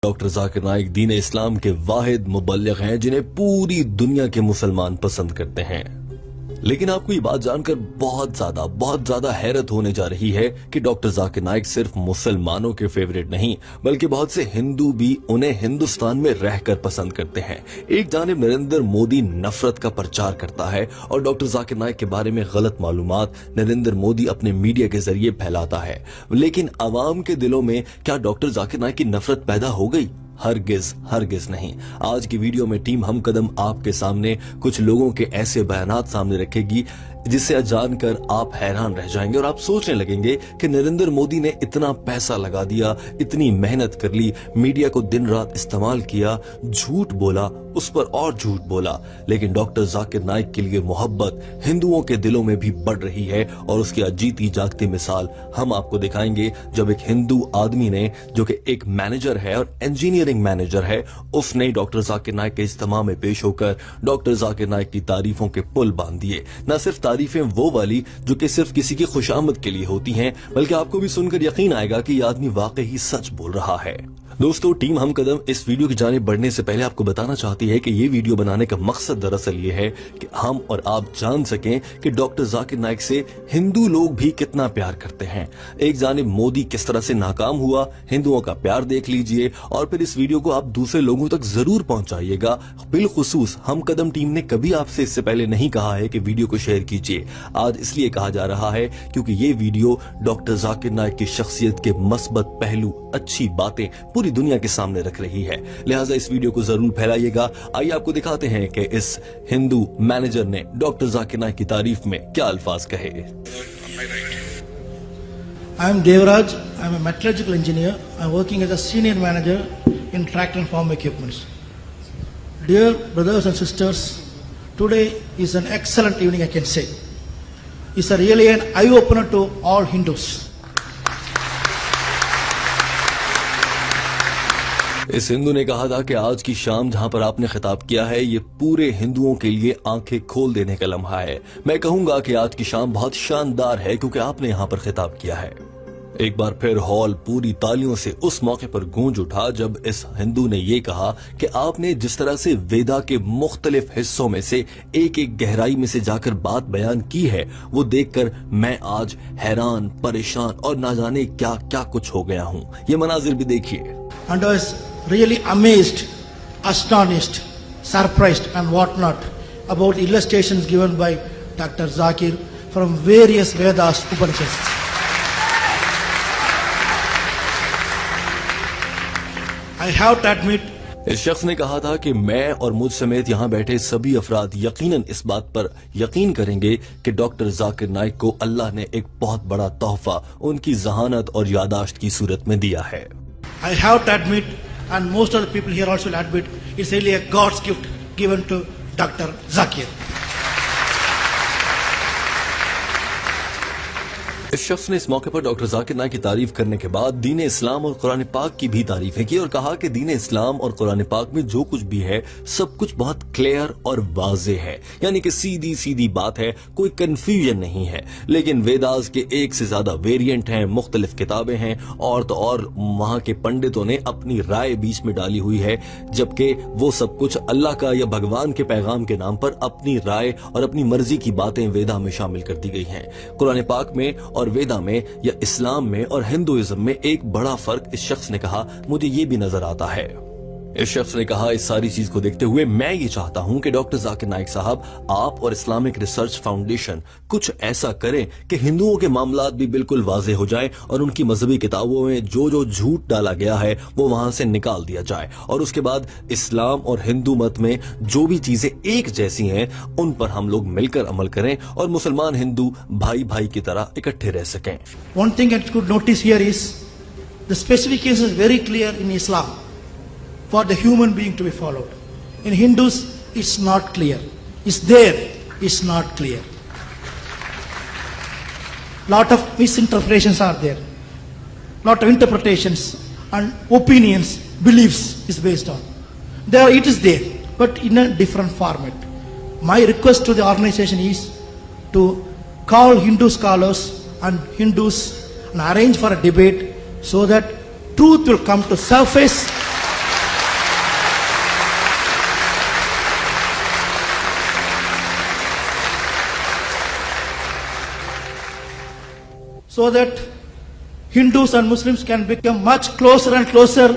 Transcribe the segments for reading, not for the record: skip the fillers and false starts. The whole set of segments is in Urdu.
ڈاکٹر ذاکر نائک دین اسلام کے واحد مبلغ ہیں جنہیں پوری دنیا کے مسلمان پسند کرتے ہیں، لیکن آپ کو یہ بات جان کر بہت زیادہ حیرت ہونے جا رہی ہے کہ ڈاکٹر ذاکر نائک صرف مسلمانوں کے فیوریٹ نہیں بلکہ بہت سے ہندو بھی انہیں ہندوستان میں رہ کر پسند کرتے ہیں۔ ایک جانب نریندر مودی نفرت کا پرچار کرتا ہے اور ڈاکٹر ذاکر نائک کے بارے میں غلط معلومات نریندر مودی اپنے میڈیا کے ذریعے پھیلاتا ہے، لیکن عوام کے دلوں میں کیا ڈاکٹر ذاکر نائک کی نفرت پیدا ہو گئی؟ ہرگز نہیں۔ آج کی ویڈیو میں ٹیم ہم قدم آپ کے سامنے کچھ لوگوں کے ایسے بیانات سامنے رکھے گی جس سے جان کر آپ حیران رہ جائیں گے اور آپ سوچنے لگیں گے کہ نریندر مودی نے اتنا پیسہ لگا دیا، اتنی محنت کر لی، میڈیا کو دن رات استعمال کیا، جھوٹ بولا، اس پر اور جھوٹ بولا، لیکن ڈاکٹر ذاکر نائک کے لیے محبت ہندوؤں کے دلوں میں بھی بڑھ رہی ہے اور اس کی جیتی جاگتی مثال ہم آپ کو دکھائیں گے جب ایک ہندو آدمی نے جو کہ ایک مینیجر ہے اور انجینئرنگ مینیجر ہے، اس نے ڈاکٹر ذاکر نائک کے اجتماع میں پیش ہو کر ڈاکٹر ذاکر نائک کی تعریفوں کے پل باندھ دیے۔ نہ صرف تعریفیں وہ والی جو کہ صرف کسی کی خوشامد کے لیے ہوتی ہیں، بلکہ آپ کو بھی سن کر یقین آئے گا کہ یہ آدمی واقعی سچ بول رہا ہے۔ دوستو، ٹیم ہم قدم اس ویڈیو کی جانب بڑھنے سے پہلے آپ کو بتانا چاہتی ہے کہ یہ ویڈیو بنانے کا مقصد دراصل یہ ہے کہ ہم اور آپ جان سکیں کہ ڈاکٹر ذاکر نائک سے ہندو لوگ بھی کتنا پیار کرتے ہیں۔ ایک جانب مودی کس طرح سے ناکام ہوا، ہندوؤں کا پیار دیکھ لیجئے اور پھر اس ویڈیو کو آپ دوسرے لوگوں تک ضرور پہنچائیے گا۔ بالخصوص ہم قدم ٹیم نے کبھی آپ سے اس سے پہلے نہیں کہا ہے کہ ویڈیو کو شیئر کیجئے، آج اس لیے کہا جا رہا ہے کیونکہ یہ ویڈیو ڈاکٹر ذاکر نائک کی شخصیت کے مثبت پہلو، اچھی باتیں پوری دنیا کے سامنے رکھ رہی ہے، لہٰذا اس ویڈیو کو ضرور پھیلائیے گا۔ آئیے آپ کو دکھاتے ہیں کہ اس ہندو مینیجر نے ڈاکٹر ذاکر نائک کی تعریف میں کیا الفاظ کہے۔ I am Devraj. I am a metallurgical engineer. I am working as a senior manager in tractor and farm equipments. Dear brothers and sisters, today is an excellent evening, I can say. It's a really an eye-opener to all Hindus. اس ہندو نے کہا تھا کہ آج کی شام جہاں پر آپ نے خطاب کیا ہے یہ پورے ہندوؤں کے لیے آنکھیں کھول دینے کا لمحہ ہے۔ میں کہوں گا کہ آج کی شام بہت شاندار ہے کیونکہ آپ نے یہاں پر خطاب کیا ہے۔ ایک بار پھر ہال پوری تالیوں سے اس موقع پر گونج اٹھا جب اس ہندو نے یہ کہا کہ آپ نے جس طرح سے ویدا کے مختلف حصوں میں سے ایک گہرائی میں سے جا کر بات بیان کی ہے وہ دیکھ کر میں آج حیران، پریشان اور نہ جانے کیا کیا کچھ ہو گیا ہوں۔ یہ مناظر بھی دیکھیے۔ And I was really amazed, astonished, surprised and whatnot about the illustrations given by Dr. Zakir from various Vedas Upanishads. I have to admit, اس شخص نے کہا تھا کہ میں اور مجھ سمیت یہاں بیٹھے سبھی افراد یقیناً اس بات پر یقین کریں گے کہ ڈاکٹر ذاکر نائک کو اللہ نے ایک بہت بڑا تحفہ ان کی ذہانت اور یاداشت کی صورت میں دیا ہے۔ I have to admit, and most of the people here also will admit, it's really a God's gift given to Dr. Zakir. اس شخص نے اس موقع پر ڈاکٹر ذاکر نائک کی تعریف کرنے کے بعد دین اسلام اور قرآن پاک کی بھی تعریفیں کی اور کہا کہ دین اسلام اور قرآن پاک میں جو کچھ بھی ہے سب کچھ بہت کلیئر اور واضح ہے، یعنی کہ سیدھی بات ہے، کوئی کنفیوژن نہیں ہے۔ لیکن ویداز کے ایک سے زیادہ ویریئنٹ ہیں، مختلف کتابیں ہیں اور تو اور وہاں کے پنڈتوں نے اپنی رائے بیچ میں ڈالی ہوئی ہے، جبکہ وہ سب کچھ اللہ کا یا بھگوان کے پیغام کے نام پر اپنی رائے اور اپنی مرضی کی باتیں ویدا میں شامل کر دی گئی ہیں۔ قرآن پاک میں اور ویدا میں یا اسلام میں اور ہندوازم میں ایک بڑا فرق اس شخص نے کہا مجھے یہ بھی نظر آتا ہے۔ اس شخص نے کہا اس ساری چیز کو دیکھتے ہوئے میں یہ چاہتا ہوں کہ ڈاکٹر ذاکر نائک صاحب آپ اور اسلامک ریسرچ فاؤنڈیشن کچھ ایسا کریں کہ ہندوؤں کے معاملات بھی بالکل واضح ہو جائیں اور ان کی مذہبی کتابوں میں جو جھوٹ ڈالا گیا ہے وہ وہاں سے نکال دیا جائے اور اس کے بعد اسلام اور ہندو مت میں جو بھی چیزیں ایک جیسی ہیں ان پر ہم لوگ مل کر عمل کریں اور مسلمان ہندو بھائی کی طرح اکٹھے رہ سکیں۔ One thing I could notice here is the specification is very clear in Islam for the human being to be followed. In Hindus, it's not clear. It's there, it's not clear. Lot of misinterpretations are there. Lot of interpretations and opinions, beliefs is based on. There it is there, but in a different format. My request to the organization is to call Hindu scholars and Hindus and arrange for a debate so that truth will come to surface so that Hindus and Muslims can become much closer and closer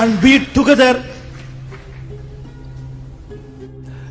and be together.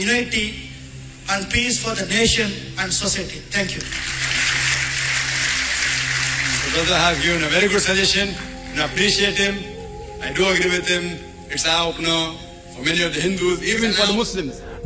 Unity and peace for the nation and society. Thank you. The brother have given a very good suggestion. I appreciate him. I do agree with him. It's an eye-opener for many of the Hindus, even for the Muslims.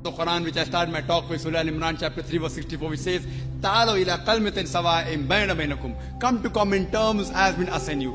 The Quran, which I started my talk with, Surah Al-Imran, chapter 3, verse 64, which says, "Ta'alaw ila kalmatin sawa'in bayna bainakum." Come to common terms as been assigned you,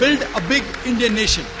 Build a big Indian nation.